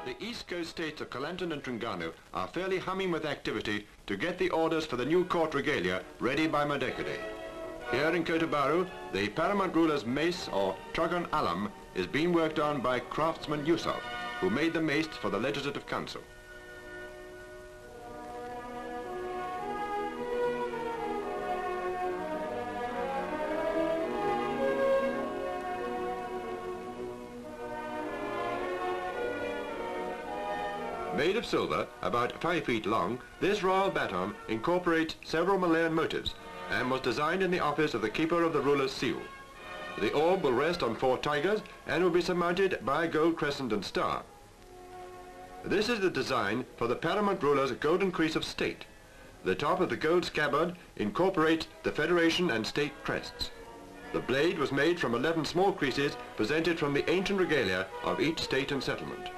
The east coast states of Kelantan and Terengganu are fairly humming with activity to get the orders for the new court regalia ready by Merdeka Day. Here in Kota Bharu, the paramount ruler's mace or Trogon Alam is being worked on by craftsman Yusuf, who made the mace for the Legislative Council. Made of silver, about 5 feet long, this royal baton incorporates several Malayan motifs and was designed in the office of the keeper of the ruler's seal. The orb will rest on 4 tigers and will be surmounted by a gold crescent and star. This is the design for the paramount ruler's golden crease of state. The top of the gold scabbard incorporates the federation and state crests. The blade was made from 11 small creases presented from the ancient regalia of each state and settlement.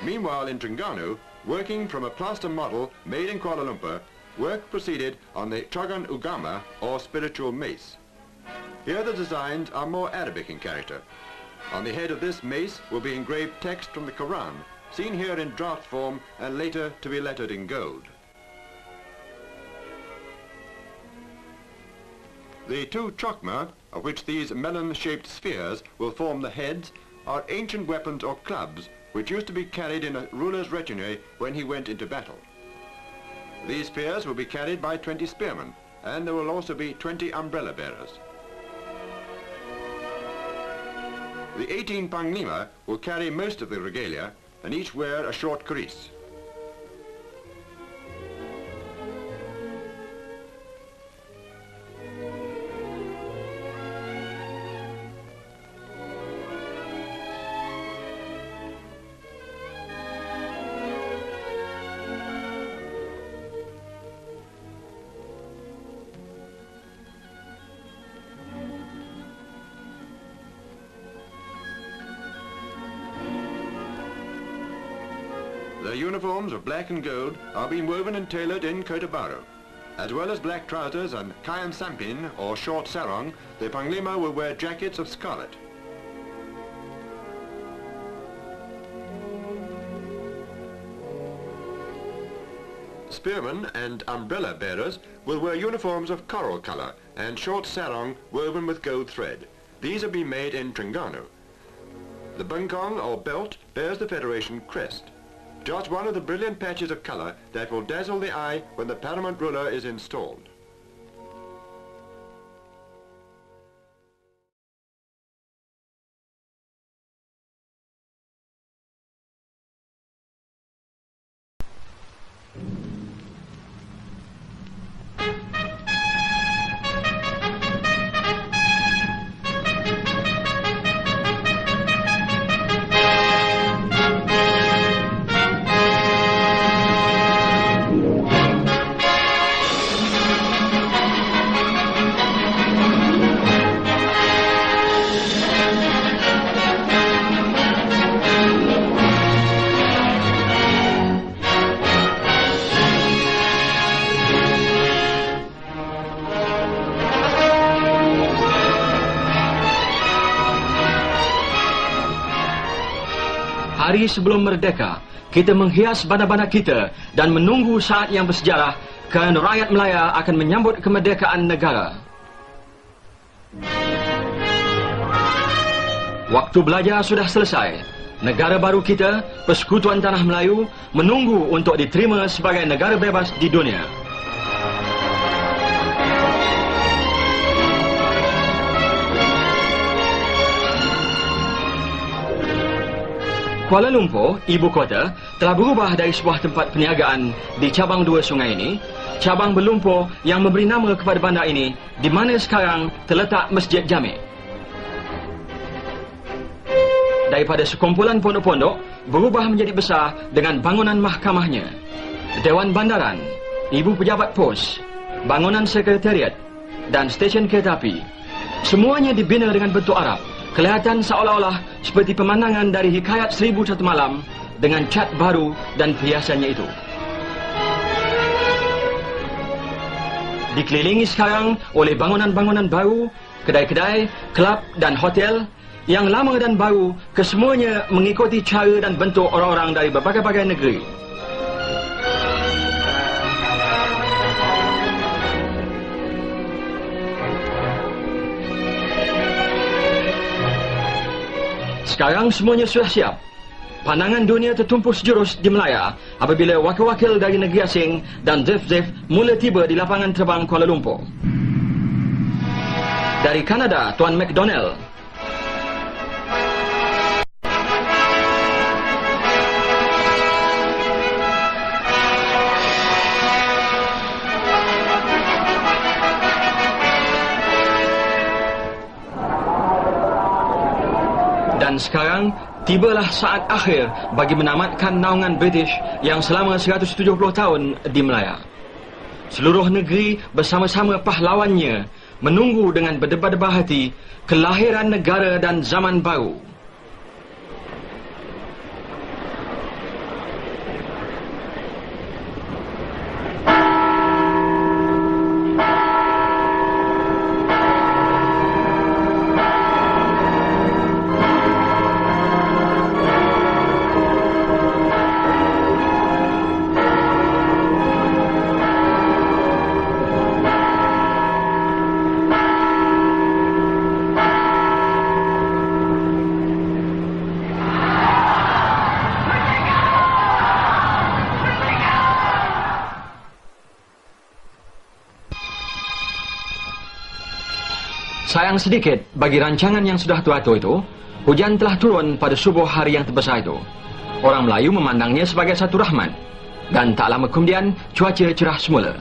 Meanwhile in Terengganu, working from a plaster model made in Kuala Lumpur, work proceeded on the Trogon Ugama or spiritual mace. Here the designs are more Arabic in character. On the head of this mace will be engraved text from the Quran, seen here in draft form and later to be lettered in gold. The 2 chokma, of which these melon-shaped spheres will form the heads, are ancient weapons or clubs which used to be carried in a ruler's retinue when he went into battle. These spears will be carried by 20 spearmen, and there will also be 20 umbrella bearers. The 18 panglima will carry most of the regalia, and each wear a short keris. The uniforms of black and gold are being woven and tailored in Kota Bharu. As well as black trousers and kain sampin or short sarong, the panglima will wear jackets of scarlet. Spearmen and umbrella bearers will wear uniforms of coral colour and short sarong woven with gold thread. These are being made in Terengganu. The bengkong or belt bears the Federation crest. Just one of the brilliant patches of colour that will dazzle the eye when the paramount ruler is installed. Hari sebelum merdeka, kita menghias bandar-bandar kita dan menunggu saat yang bersejarah kerana rakyat Melaya akan menyambut kemerdekaan negara. Waktu belajar sudah selesai. Negara baru kita, Persekutuan Tanah Melayu, menunggu untuk diterima sebagai negara bebas di dunia. Kuala Lumpur, ibu kota, telah berubah dari sebuah tempat perniagaan di cabang 2 sungai ini, cabang berlumpur yang memberi nama kepada bandar ini, di mana sekarang terletak Masjid Jami'. Daripada sekumpulan pondok-pondok, berubah menjadi besar dengan bangunan mahkamahnya, Dewan Bandaran, ibu pejabat pos, bangunan sekretariat, dan stesen kereta api. Semuanya dibina dengan bentuk Arab. Kelihatan seolah-olah seperti pemandangan dari Hikayat 1001 Malam dengan cat baru dan perhiasannya itu. Dikelilingi sekarang oleh bangunan-bangunan baru kedai-kedai, kelab dan hotel yang lama dan baru kesemuanya mengikuti cara dan bentuk orang-orang dari berbagai-bagai negeri. Sekarang semuanya sudah siap. Pandangan dunia tertumpu sejurus di Melaya apabila wakil-wakil dari negeri asing dan Zef-Zef mula tiba di lapangan terbang Kuala Lumpur. Dari Kanada, Tuan McDonnell. Dan sekarang, tibalah saat akhir bagi menamatkan naungan British yang selama 170 tahun di Melaya. Seluruh negeri bersama-sama pahlawannya menunggu dengan berdebar-debar hati kelahiran negara dan zaman baru. Sayang sedikit bagi rancangan yang sudah tua-tua itu, hujan telah turun pada subuh hari yang terbesar itu. Orang Melayu memandangnya sebagai satu rahmat. Dan tak lama kemudian, cuaca cerah semula.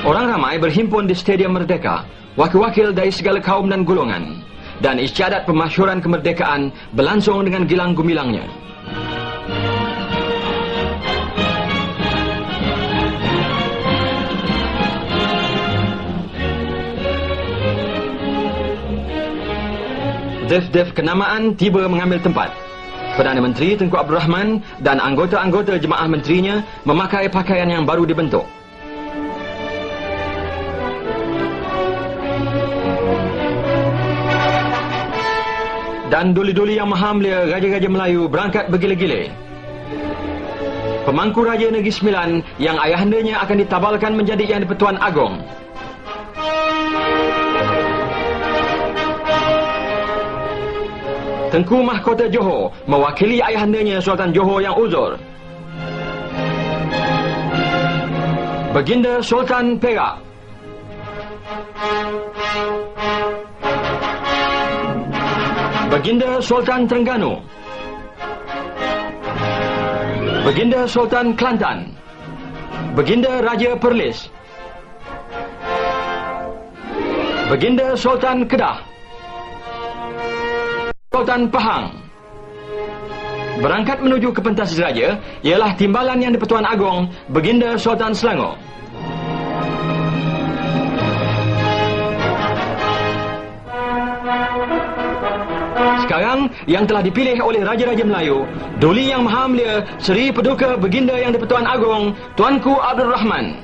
Orang ramai berhimpun di Stadium Merdeka, wakil-wakil dari segala kaum dan golongan. Dan istiadat pemasyhuran kemerdekaan berlangsung dengan gilang gumilangnya. Zef-Zef kenamaan tiba mengambil tempat. Perdana Menteri Tengku Abdul Rahman dan anggota-anggota jemaah menterinya memakai pakaian yang baru dibentuk. Dan duli-duli yang maha mulia Raja-Raja Melayu berangkat bergila-gila. Pemangku Raja Negeri Sembilan yang ayahandanya akan ditabalkan menjadi Yang di-Pertuan Agong. Tengku Mahkota Johor mewakili ayahandanya Sultan Johor yang uzur. Baginda Sultan Perak. Baginda Sultan Terengganu. Baginda Sultan Kelantan. Baginda Raja Perlis. Baginda Sultan Kedah. Sultan Pahang. Berangkat menuju ke pentas raja ialah timbalan Yang di-Pertuan Agong Baginda Sultan Selangor. Sekarang yang telah dipilih oleh Raja-Raja Melayu, Duli Yang Maha Mulia Seri Paduka Baginda Yang di-Pertuan Agong Tuanku Abdul Rahman.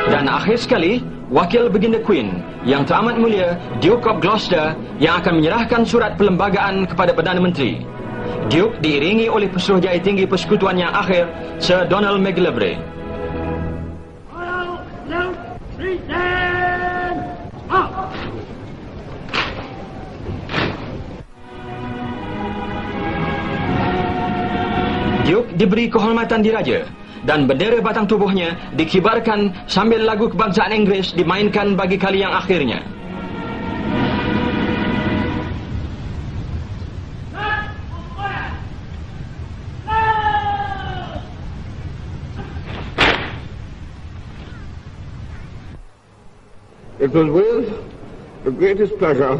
Dan akhir sekali, wakil Baginda Queen yang teramat mulia Duke of Gloucester yang akan menyerahkan surat perlembagaan kepada Perdana Menteri. Duke diiringi oleh Pesuruhjaya Tinggi Persekutuan yang akhir, Sir Donald Macgillivray. Duke diberi kehormatan diraja dan bendera batang tubuhnya dikibarkan sambil lagu kebangsaan Inggeris dimainkan bagi kali yang akhirnya. It was with the greatest pleasure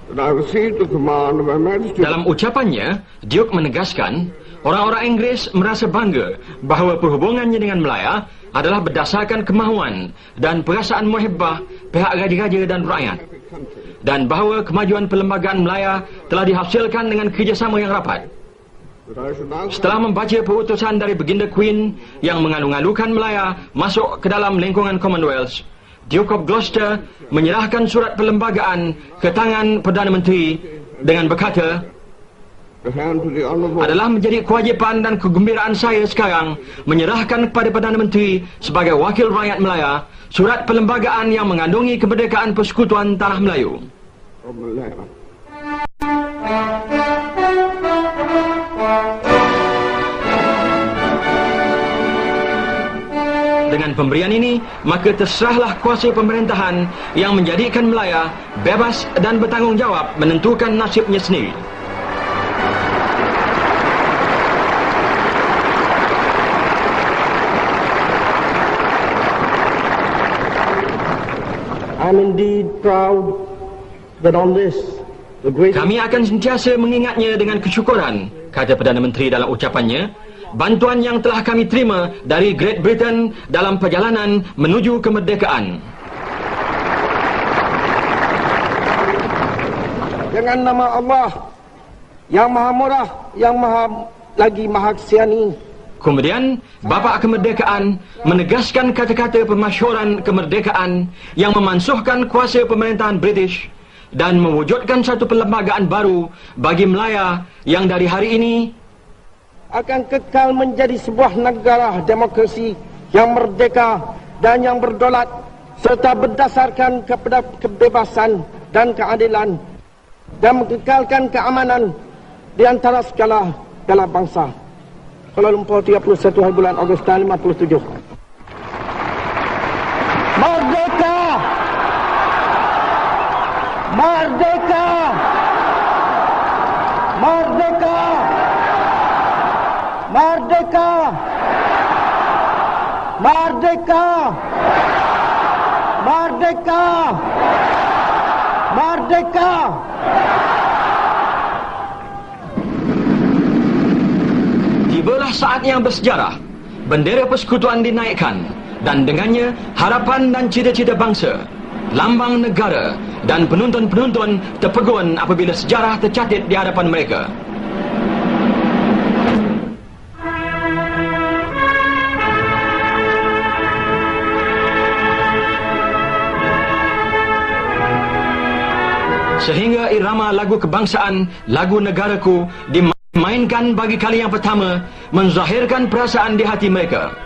that I received the command of Her Majesty. Dalam ucapannya, Duke menegaskan orang-orang Inggeris merasa bangga bahawa perhubungannya dengan Melaya adalah berdasarkan kemahuan dan perasaan muhibbah pihak raja-raja dan rakyat, dan bahawa kemajuan perlembagaan Melaya telah dihasilkan dengan kerjasama yang rapat. Setelah membaca perutusan dari Baginda Queen yang mengalu-alukan Melaya masuk ke dalam lingkungan Commonwealth, Duke of Gloucester menyerahkan surat perlembagaan ke tangan Perdana Menteri dengan berkata, adalah menjadi kewajipan dan kegembiraan saya sekarang menyerahkan kepada Perdana Menteri sebagai wakil rakyat Melaya surat perlembagaan yang mengandungi kemerdekaan Persekutuan Tanah Melayu. Dengan pemberian ini, maka terserahlah kuasa pemerintahan yang menjadikan Melaya bebas dan bertanggungjawab menentukan nasibnya sendiri. I'm indeed proud that on this, the great... Kami akan sentiasa mengingatnya dengan kesyukuran, kata Perdana Menteri dalam ucapannya, bantuan yang telah kami terima dari Great Britain dalam perjalanan menuju kemerdekaan. Dengan nama Allah yang Maha Murah, yang Maha Kasiani. Kemudian, Bapa Kemerdekaan menegaskan kata-kata permasyhuran kemerdekaan yang memansuhkan kuasa pemerintahan British dan mewujudkan satu perlembagaan baru bagi Melaya yang dari hari ini akan kekal menjadi sebuah negara demokrasi yang merdeka dan yang berdaulat serta berdasarkan kepada kebebasan dan keadilan dan mengekalkan keamanan di antara segala bangsa. Kuala Lumpur, 31 hari bulan Ogos tahun 57. Merdeka! Merdeka! Merdeka! Merdeka! Merdeka! Merdeka! Merdeka! Tibalah saat yang bersejarah, bendera persekutuan dinaikkan dan dengannya harapan dan cita-cita bangsa, lambang negara dan penonton-penonton terpegun apabila sejarah tercatat di hadapan mereka. Sehingga irama lagu kebangsaan, lagu negaraku dimainkan bagi kali yang pertama, menzahirkan perasaan di hati mereka.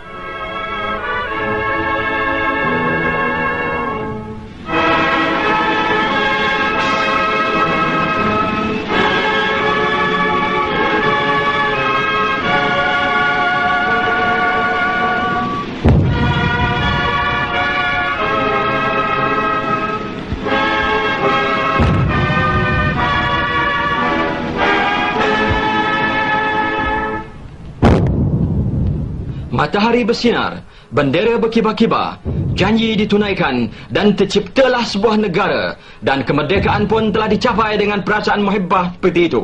Matahari bersinar, bendera berkibar-kibar, janji ditunaikan dan terciptalah sebuah negara dan kemerdekaan pun telah dicapai dengan perasaan muhibbah seperti itu.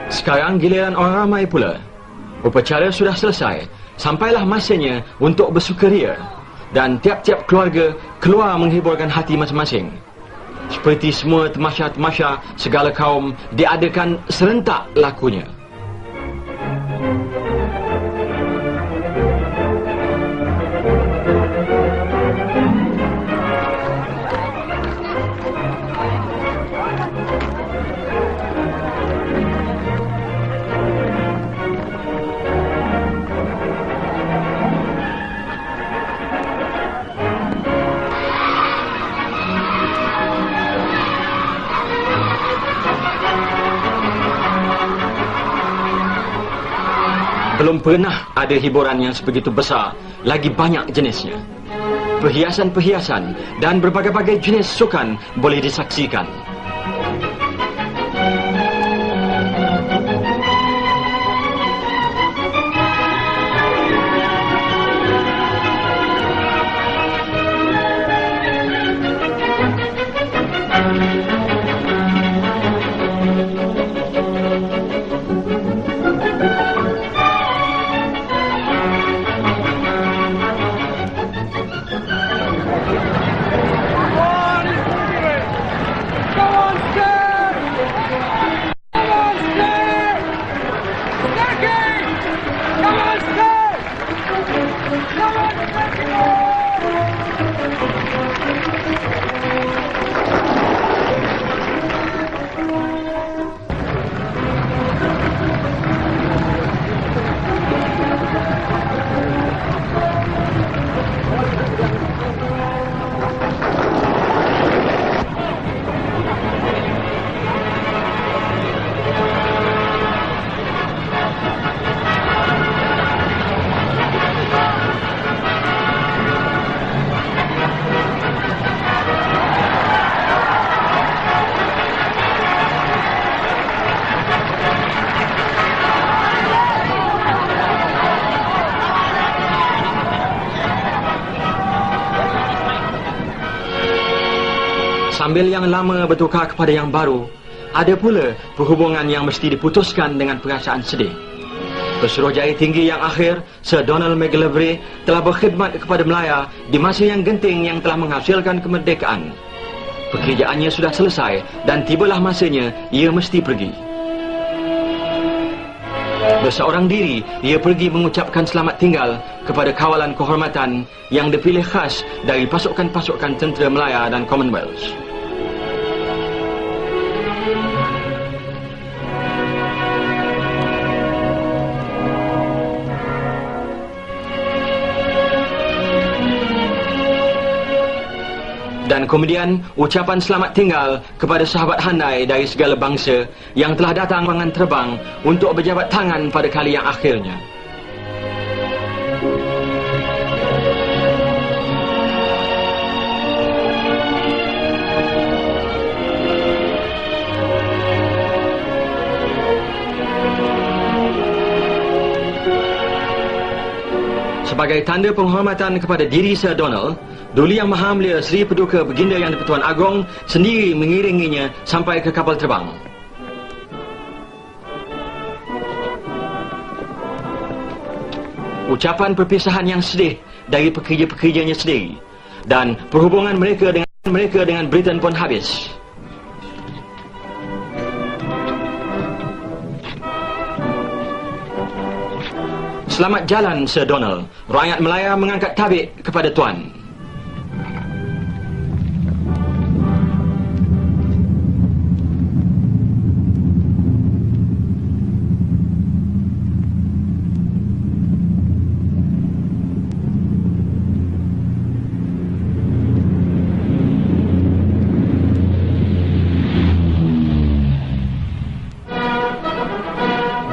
Sekarang giliran orang ramai pula. Upacara sudah selesai. Sampailah masanya untuk bersukaria dan tiap-tiap keluarga keluar menghiburkan hati masing-masing. Seperti semua tamasya-tamasya segala kaum diadakan serentak lakunya. Belum pernah ada hiburan yang sebegitu besar, lagi banyak jenisnya. perhiasan-perhiasan dan berbagai-bagai jenis sukan boleh disaksikan. Sambil yang lama bertukar kepada yang baru, ada pula perhubungan yang mesti diputuskan dengan perasaan sedih. Pesuruhjaya tinggi yang akhir, Sir Donald Macgillivray, telah berkhidmat kepada Melaya di masa yang genting yang telah menghasilkan kemerdekaan. Pekerjaannya sudah selesai dan tibalah masanya ia mesti pergi. Berseorang diri, ia pergi mengucapkan selamat tinggal kepada kawalan kehormatan yang dipilih khas dari pasukan-pasukan tentera Melaya dan Commonwealth. Dan kemudian ucapan selamat tinggal kepada sahabat handai dari segala bangsa yang telah datang dengan terbang untuk berjabat tangan pada kali yang akhirnya. Sebagai tanda penghormatan kepada diri Sir Donald, Duli Yang Maha Mulia Seri Paduka Baginda Yang di-Pertuan Agong sendiri mengiringinya sampai ke kapal terbang. Ucapan perpisahan yang sedih dari pekerja-pekerjanya sendiri dan perhubungan mereka dengan Britain pun habis. Selamat jalan, Sir Donald. Rakyat Melaya mengangkat tabik kepada Tuan.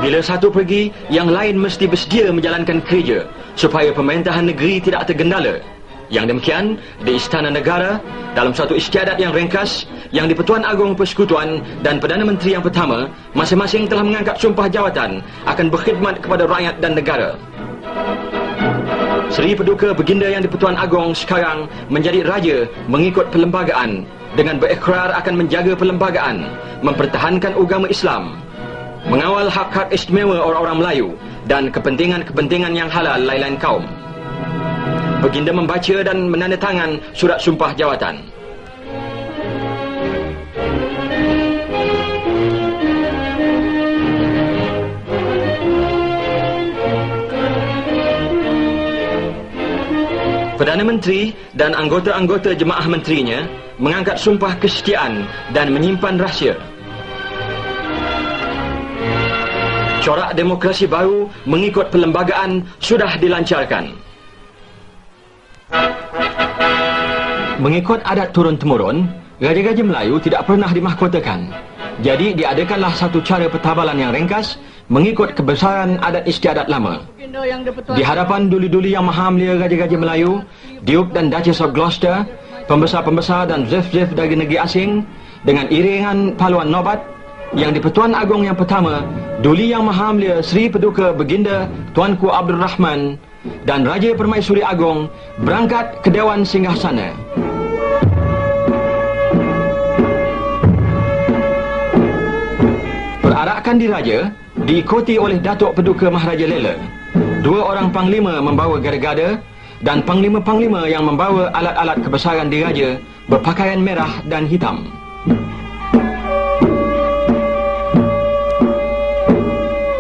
Bila satu pergi, yang lain mesti bersedia menjalankan kerja supaya pemerintahan negeri tidak tergendala. Yang demikian, di Istana Negara, dalam satu istiadat yang ringkas, Yang di-Pertuan Agong Persekutuan dan Perdana Menteri yang pertama, masing-masing telah mengangkat sumpah jawatan akan berkhidmat kepada rakyat dan negara. Seri Paduka Baginda Yang di-Pertuan Agong sekarang menjadi raja mengikut perlembagaan dengan berikrar akan menjaga perlembagaan, mempertahankan agama Islam, mengawal hak-hak istimewa orang-orang Melayu dan kepentingan-kepentingan yang halal lain-lain kaum. Baginda membaca dan menandatangan surat sumpah jawatan. Perdana Menteri dan anggota-anggota jemaah menterinya mengangkat sumpah kesetiaan dan menyimpan rahsia. Corak demokrasi baru mengikut perlembagaan sudah dilancarkan. Mengikut adat turun-temurun, raja-raja Melayu tidak pernah dimahkotakan. Jadi diadakanlah satu cara pertabalan yang ringkas mengikut kebesaran adat istiadat lama. Di hadapan duli-duli yang maha mulia Raja-Raja Melayu, Duke dan Duchess of Gloucester, pembesar-pembesar dan zef-zef dari negeri asing, dengan iringan paluan nobat, yang di-Pertuan Agong yang pertama, Duli Yang Maha Mulia Sri Paduka Baginda Tuanku Abdul Rahman dan Raja Permaisuri Agong berangkat ke Dewan Singgasana. Perarakan diraja diikuti oleh Datuk Paduka Maharaja Lela, 2 orang panglima membawa gada-gada dan panglima-panglima yang membawa alat-alat kebesaran diraja berpakaian merah dan hitam.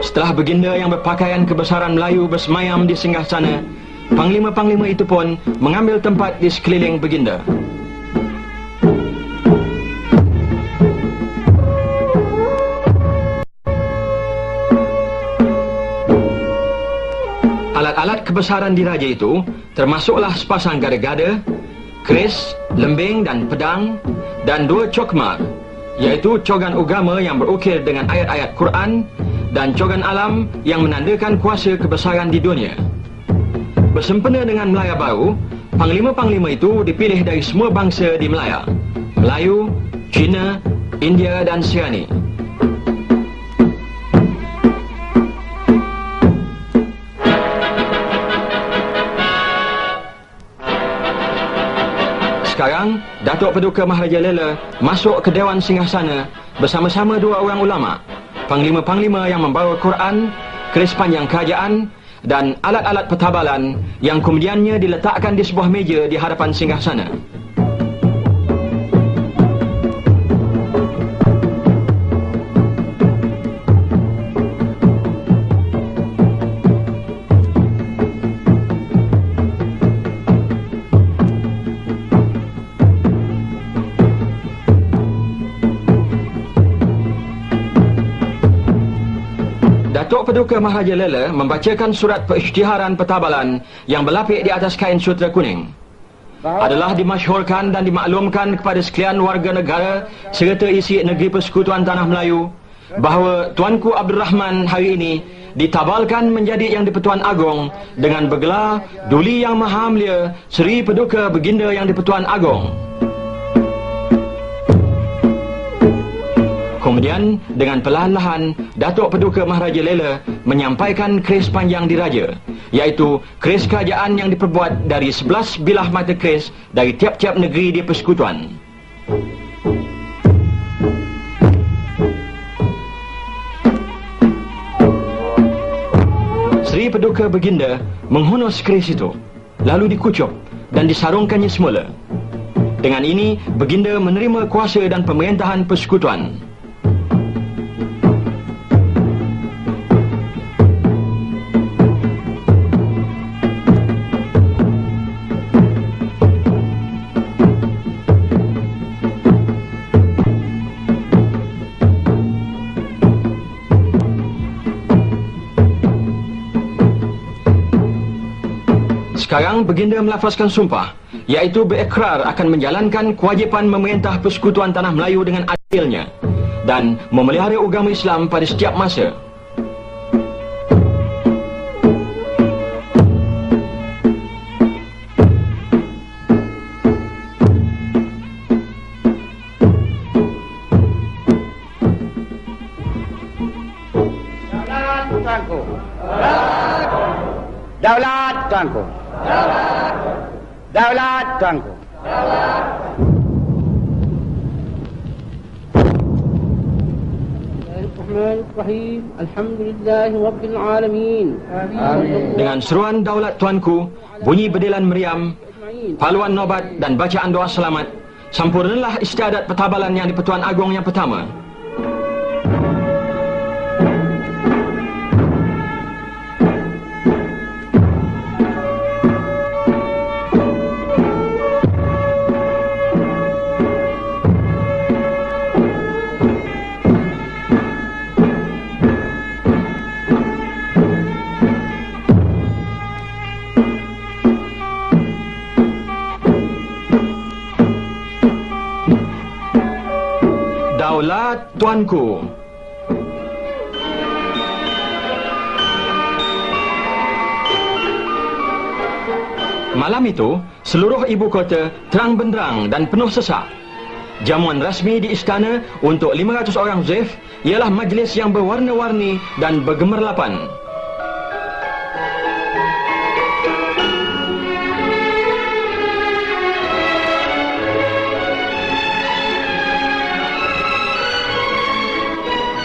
Setelah baginda yang berpakaian kebesaran Melayu bersemayam di singgasana, panglima-panglima itu pun mengambil tempat di sekeliling baginda. Alat-alat kebesaran diraja itu termasuklah sepasang gada-gada, keris, lembing dan pedang, dan 2 cokmar, iaitu cogan agama yang berukir dengan ayat-ayat Quran dan cogan alam yang menandakan kuasa kebesaran di dunia. Bersempena dengan Melaya baru, panglima-panglima itu dipilih dari semua bangsa di Melaya: Melayu, Cina, India dan Sirani. Sekarang, Datuk Paduka Maharaja Lela masuk ke Dewan Singgasana bersama-sama 2 orang ulama, panglima-panglima yang membawa Quran, keris panjang kerajaan dan alat-alat pertabalan yang kemudiannya diletakkan di sebuah meja di hadapan singgasana. Datuk Paduka Maharaja Lela membacakan surat perisytiharan pertabalan yang berlapik di atas kain sutera kuning. Adalah dimasyhurkan dan dimaklumkan kepada sekalian warga negara serta isi negeri Persekutuan Tanah Melayu bahawa Tuanku Abdul Rahman hari ini ditabalkan menjadi Yang di-Pertuan Agong dengan bergelar Duli Yang Maha Mulia Seri Paduka Baginda Yang di-Pertuan Agong. Kemudian, dengan perlahan-lahan, Datuk Paduka Maharaja Lela menyampaikan keris panjang diraja, iaitu keris kerajaan yang diperbuat dari 11 bilah mata keris dari tiap-tiap negeri di Persekutuan. Seri Paduka Baginda menghunus keris itu, lalu dikucup dan disarungkannya semula. Dengan ini, Baginda menerima kuasa dan pemerintahan Persekutuan. Sekarang Baginda melafazkan sumpah, iaitu berikrar akan menjalankan kewajipan memerintah Persekutuan Tanah Melayu dengan adilnya dan memelihara agama Islam pada setiap masa. Daulat tuanku. Daulat tuanku. Daulat tuanku. Bismillahirrahmanirrahim. Alhamdulillahi rabbil alamin. Amin. Dengan seruan Daulat Tuanku, bunyi bedilan meriam, paluan nobat dan bacaan doa selamat, sempurnalah istiadat pertabalan Yang di-Pertuan Agong yang pertama. Daulat Tuanku. Malam itu, seluruh ibu kota terang benderang dan penuh sesak. Jamuan rasmi di istana untuk 500 orang Zef ialah majlis yang berwarna-warni dan bergemerlapan.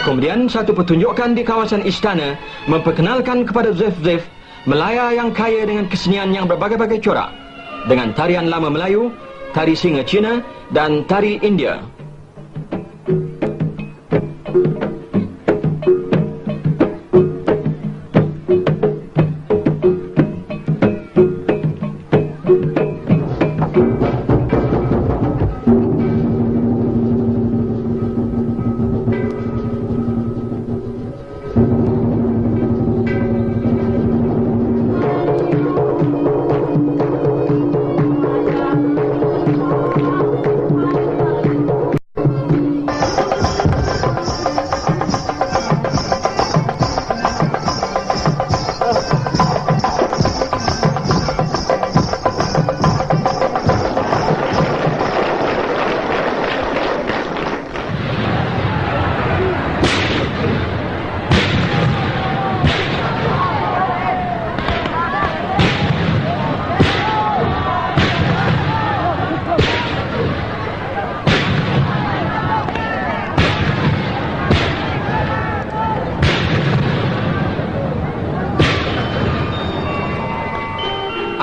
Kemudian satu pertunjukan di kawasan istana memperkenalkan kepada Zef-Zef Melaya yang kaya dengan kesenian yang berbagai-bagai corak, dengan tarian lama Melayu, tari singa Cina dan tari India.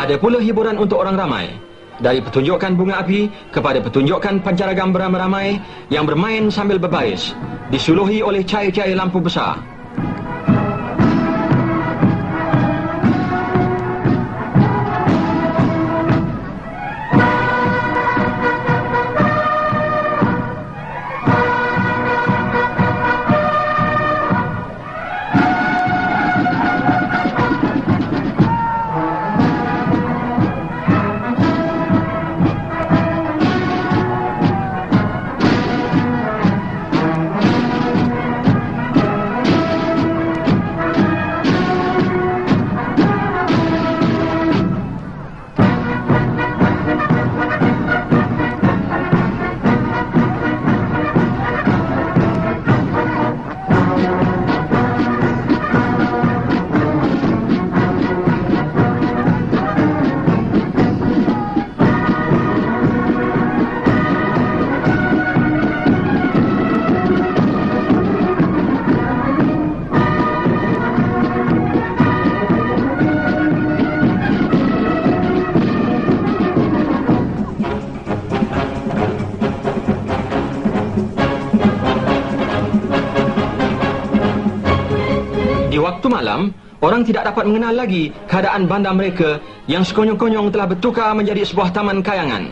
Ada pula hiburan untuk orang ramai, dari pertunjukan bunga api kepada pertunjukan pancaragam beramai-ramai yang bermain sambil berbaris, disuluhi oleh cahaya-cahaya lampu besar. Di waktu malam, orang tidak dapat mengenal lagi keadaan bandar mereka yang sekonyong-konyong telah bertukar menjadi sebuah taman kayangan.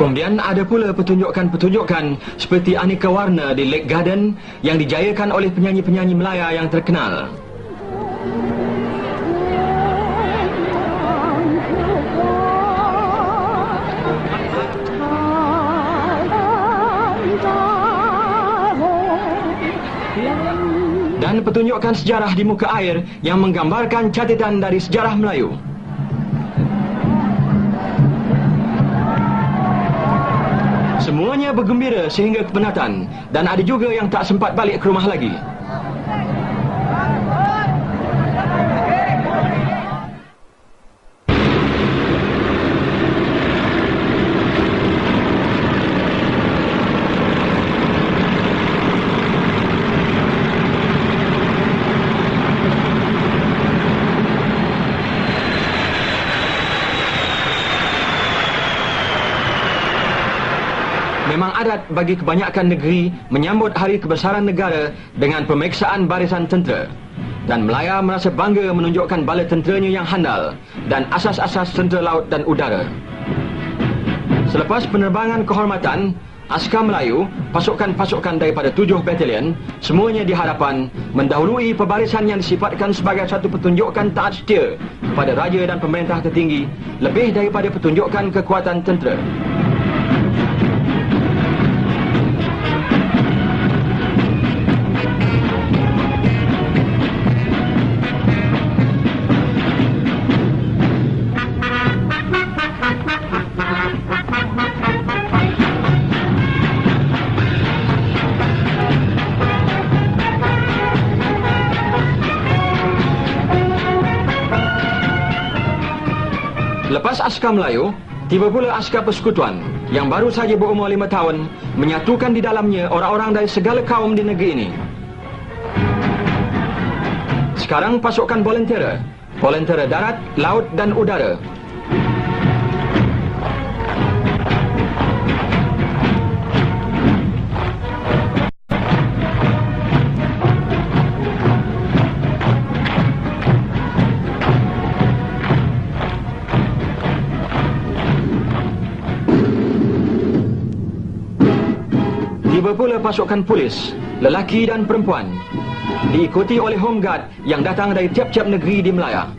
Kemudian ada pula pertunjukan-pertunjukan seperti aneka warna di Lake Garden yang dijayakan oleh penyanyi-penyanyi Melaya yang terkenal. Dan pertunjukan sejarah di muka air yang menggambarkan catatan dari sejarah Melayu. Semuanya bergembira sehingga kepenatan, dan ada juga yang tak sempat balik ke rumah lagi. Memang adat bagi kebanyakan negeri menyambut hari kebesaran negara dengan pemeriksaan barisan tentera. Dan Melaya merasa bangga menunjukkan bala tenteranya yang handal dan asas-asas tentera laut dan udara. Selepas penerbangan kehormatan, askar Melayu, pasukan-pasukan daripada 7 batalion, semuanya di hadapan mendahului pebarisan yang disifatkan sebagai satu pertunjukan taat setia kepada raja dan pemerintah tertinggi, lebih daripada pertunjukan kekuatan tentera. Selepas askar Melayu, tiba pula askar persekutuan yang baru saja berumur 5 tahun menyatukan di dalamnya orang-orang dari segala kaum di negeri ini. Sekarang pasukan volunteer darat, laut dan udara. Tiba pula pasukan polis, lelaki dan perempuan, diikuti oleh Home Guard yang datang dari tiap-tiap negeri di Melaya.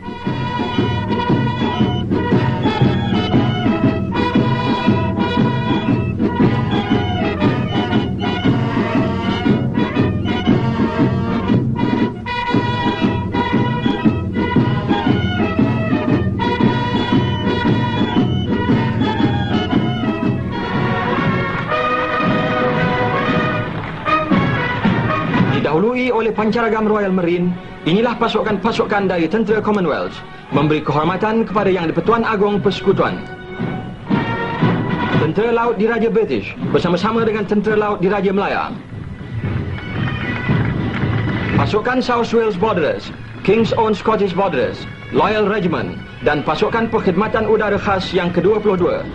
Didahului oleh pancaragam Royal Marine, inilah pasukan-pasukan dari tentera Commonwealth memberi kehormatan kepada Yang di-Pertuan Agong Persekutuan. Tentera Laut Diraja British bersama-sama dengan Tentera Laut Diraja Melaya. Pasukan South Wales Borderers, King's Own Scottish Borderers, Loyal Regiment dan pasukan perkhidmatan udara khas yang ke-22.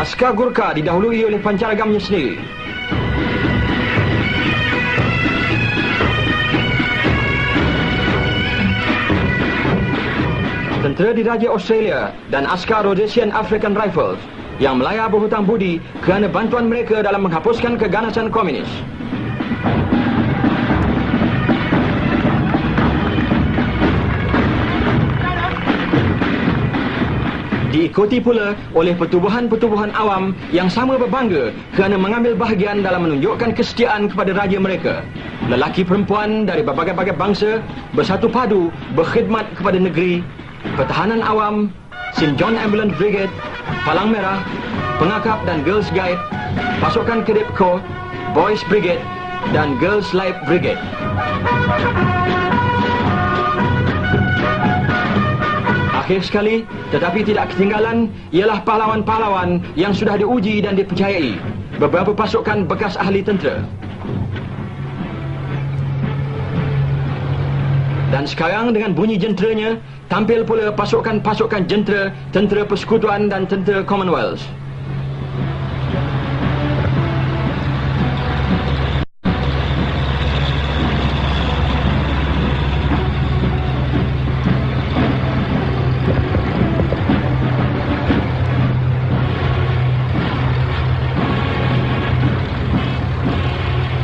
Askar Gurkha didahului oleh pancaragamnya sendiri. Tentera Diraja Australia dan askar Rhodesian African Rifles yang Melaya berhutang budi kerana bantuan mereka dalam menghapuskan keganasan komunis. Diikuti pula oleh pertubuhan-pertubuhan awam yang sama berbangga kerana mengambil bahagian dalam menunjukkan kesetiaan kepada raja mereka. Lelaki perempuan dari berbagai-bagai bangsa bersatu padu berkhidmat kepada negeri. Pertahanan awam, St. John Ambulance Brigade, Palang Merah, Pengakap dan Girls Guide, pasukan Cadet Corps, Boys Brigade dan Girls Life Brigade. Akhir sekali, tetapi tidak ketinggalan, ialah pahlawan-pahlawan yang sudah diuji dan dipercayai, beberapa pasukan bekas ahli tentera. Dan sekarang dengan bunyi jenteranya, tampil pula pasukan-pasukan jentera, tentera persekutuan dan tentera Commonwealth.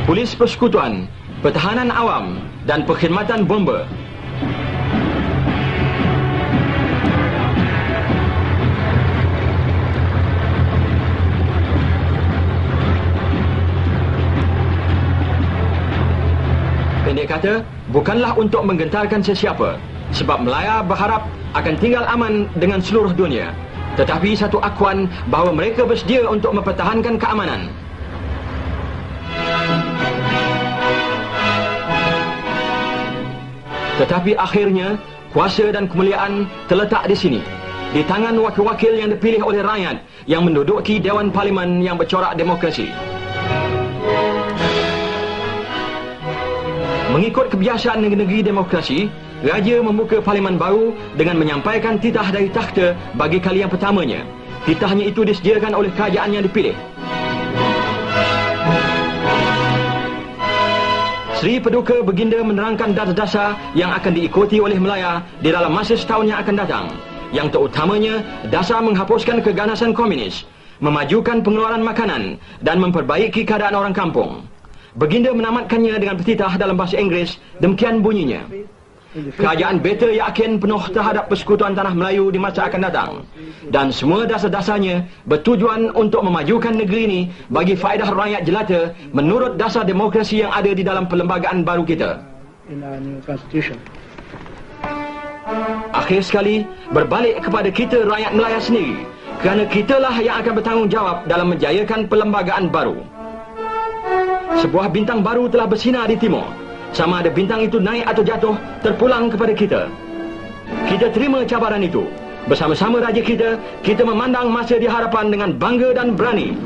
Polis persekutuan, pertahanan awam dan perkhidmatan bomba. Pendek kata, bukanlah untuk menggentarkan sesiapa, sebab Melaya berharap akan tinggal aman dengan seluruh dunia, tetapi satu akuan bahawa mereka bersedia untuk mempertahankan keamanan. Tetapi akhirnya, kuasa dan kemuliaan terletak di sini, di tangan wakil-wakil yang dipilih oleh rakyat yang menduduki Dewan Parlimen yang bercorak demokrasi. Mengikut kebiasaan negeri demokrasi, Raja membuka Parlimen baru dengan menyampaikan titah dari takhta bagi kali yang pertamanya. Titahnya itu disediakan oleh kerajaan yang dipilih. Sri Paduka Baginda menerangkan dasar-dasar yang akan diikuti oleh Melaya di dalam masa setahun yang akan datang, yang terutamanya dasar menghapuskan keganasan komunis, memajukan pengeluaran makanan dan memperbaiki keadaan orang kampung. Baginda menamatkannya dengan petitah dalam bahasa Inggeris, demikian bunyinya: kerajaan beta yakin penuh terhadap persekutuan tanah Melayu di masa akan datang, dan semua dasar-dasarnya bertujuan untuk memajukan negeri ini bagi faedah rakyat jelata menurut dasar demokrasi yang ada di dalam perlembagaan baru kita. Akhir sekali, berbalik kepada kita rakyat Melaya sendiri, kerana kitalah yang akan bertanggungjawab dalam menjayakan perlembagaan baru. Sebuah bintang baru telah bersinar di timur. Sama ada bintang itu naik atau jatuh, terpulang kepada kita. Kita terima cabaran itu. Bersama-sama raja kita, kita memandang masa di hadapan dengan bangga dan berani.